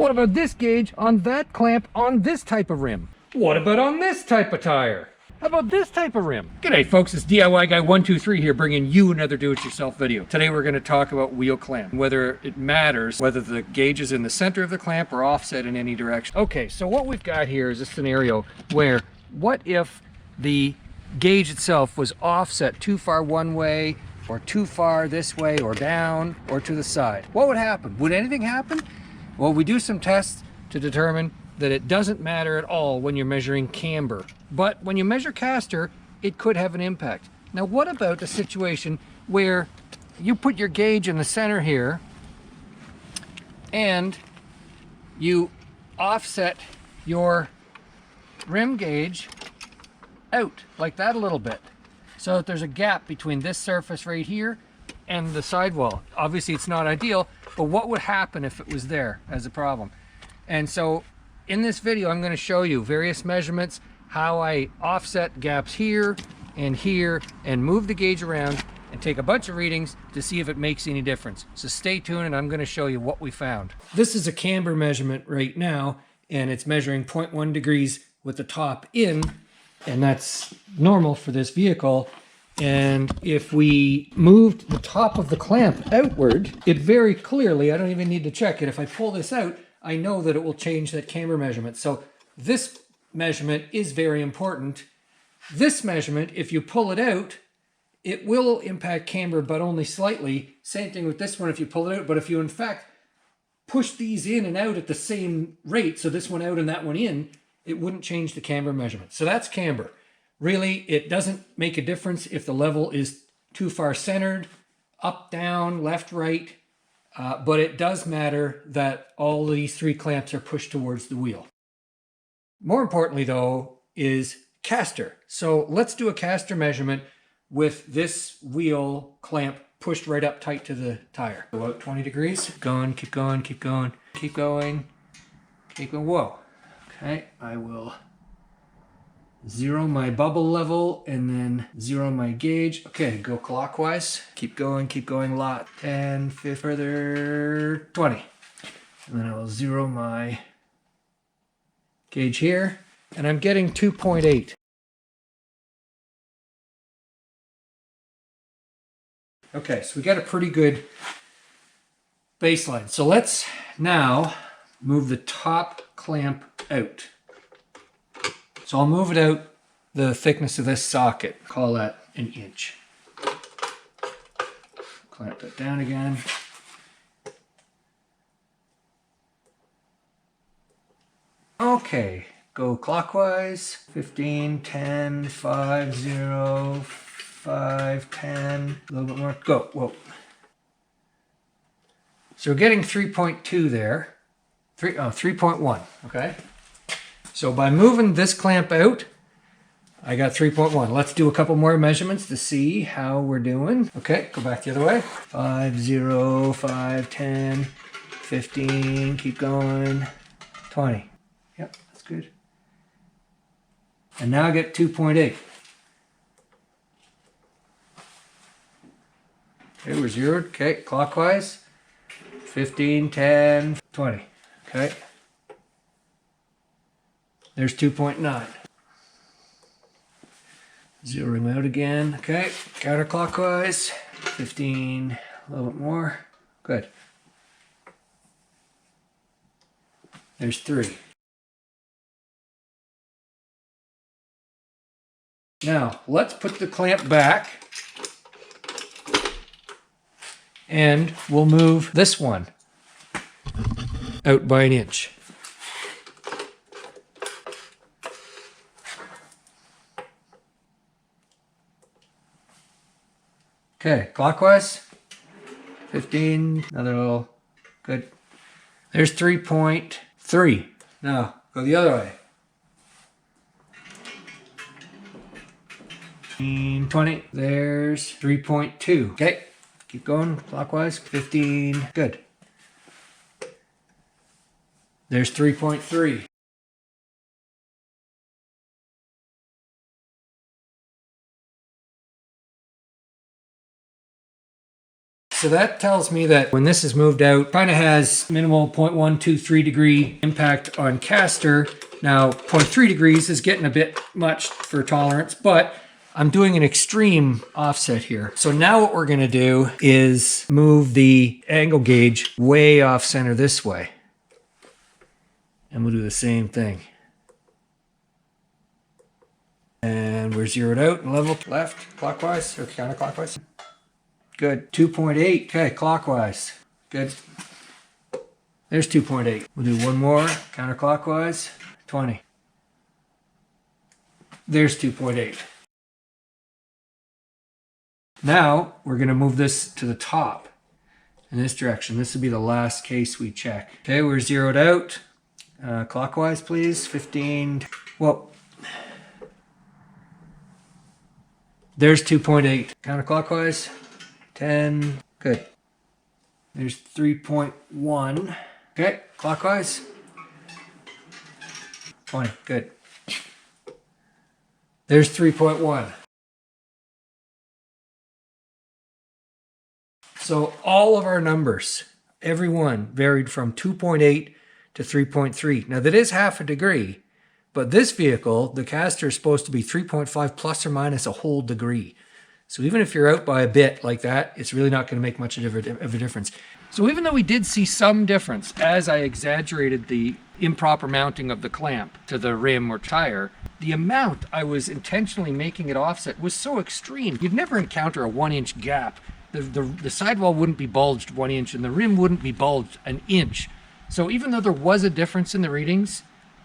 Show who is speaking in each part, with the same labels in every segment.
Speaker 1: What about this gauge on that clamp on this type of rim? What about on this type of tire? How about this type of rim? G'day folks, it's DIY Guy 123 here, bringing you another do-it-yourself video. Today we're going to talk about wheel clamp, whether it matters whether the gauge is in the center of the clamp or offset in any direction. Okay, so what we've got here is a scenario where, what if the gauge itself was offset too far one way, or too far this way, or down, or to the side? What would happen? Would anything happen? Well, we do some tests to determine that it doesn't matter at all when you're measuring camber. But when you measure caster, it could have an impact. Now, what about the situation where you put your gauge in the center here and you offset your rim gauge out like that a little bit, so that there's a gap between this surface right here and the sidewall? Obviously it's not ideal, but what would happen if it was there as a problem? And so in this video I'm going to show you various measurements, how I offset gaps here and move the gauge around and take a bunch of readings to see if it makes any difference. So stay tuned and I'm going to show you what we found. This is a camber measurement right now, and it's measuring 0.1 degrees with the top in, and that's normal for this vehicle. And if we moved the top of the clamp outward, it very clearly, I don't even need to check it, if I pull this out, I know that it will change that camber measurement. So this measurement is very important. This measurement, if you pull it out, it will impact camber, but only slightly. Same thing with this one if you pull it out, but if you in fact push these in and out at the same rate, so this one out and that one in, it wouldn't change the camber measurement. So that's camber. Really, it doesn't make a difference if the level is too far centered, up, down, left, right, but it does matter that all these three clamps are pushed towards the wheel. More importantly though is caster. So let's do a caster measurement with this wheel clamp pushed right up tight to the tire. About 20 degrees. Keep going, keep going, keep going, keep going, keep going. Whoa. Okay, I will zero my bubble level and then zero my gauge. Okay, go clockwise. Keep going, lot. 10, 15, further, 20. And then I will zero my gauge here, and I'm getting 2.8. Okay, so we got a pretty good baseline. So let's now move the top clamp out. So I'll move it out the thickness of this socket. Call that an inch. Clamp that down again. Okay, go clockwise. 15, 10, 5, 0, 5, 10. A little bit more. Go. Whoa. So we're getting 3.2 there. 3.1. Okay. So by moving this clamp out, I got 3.1. Let's do a couple more measurements to see how we're doing. Okay, go back the other way. 5, 0, 5, 10, 15, keep going, 20. Yep, that's good. And now I get 2.8. Okay, we're zeroed. Okay, clockwise. 15, 10, 20. Okay. There's 2.9. Zeroing out again. Okay, counterclockwise. 15, a little bit more. Good. There's 3. Now, let's put the clamp back and we'll move this one out by an inch. Okay, clockwise, 15, another little, good. There's 3.3. Now, go the other way. 15, 20, there's 3.2. Okay, keep going, clockwise, 15, good. There's 3.3. So that tells me that when this is moved out, kind of has minimal 0.123 degree impact on caster. Now 0.3 degrees is getting a bit much for tolerance, but I'm doing an extreme offset here. So now what we're gonna do is move the angle gauge way off center this way. And we'll do the same thing. And we're zeroed out and level left, clockwise or counterclockwise. Good, 2.8, okay, clockwise, good. There's 2.8. We'll do one more, counterclockwise, 20. There's 2.8. Now, we're gonna move this to the top in this direction. This will be the last case we check. Okay, we're zeroed out. Clockwise, please, 15. Well, there's 2.8. Counterclockwise, 10. Good. There's 3.1. Okay, clockwise, 20. Good. There's 3.1. So all of our numbers, every one varied from 2.8 to 3.3. Now that is half a degree, but this vehicle, the caster is supposed to be 3.5 plus or minus a whole degree. So even if you're out by a bit like that, it's really not going to make much of a difference. So even though we did see some difference as I exaggerated the improper mounting of the clamp to the rim or tire, the amount I was intentionally making it offset was so extreme. You'd never encounter a 1-inch gap. The sidewall wouldn't be bulged 1 inch and the rim wouldn't be bulged an inch. So even though there was a difference in the readings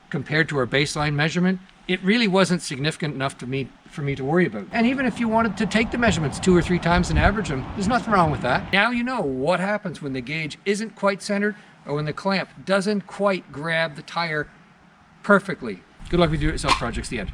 Speaker 1: compared to our baseline measurement, it really wasn't significant enough for me to worry about. And even if you wanted to take the measurements 2 or 3 times and average them, there's nothing wrong with that. Now you know what happens when the gauge isn't quite centered or when the clamp doesn't quite grab the tire perfectly. Good luck with your yourself projects, the end.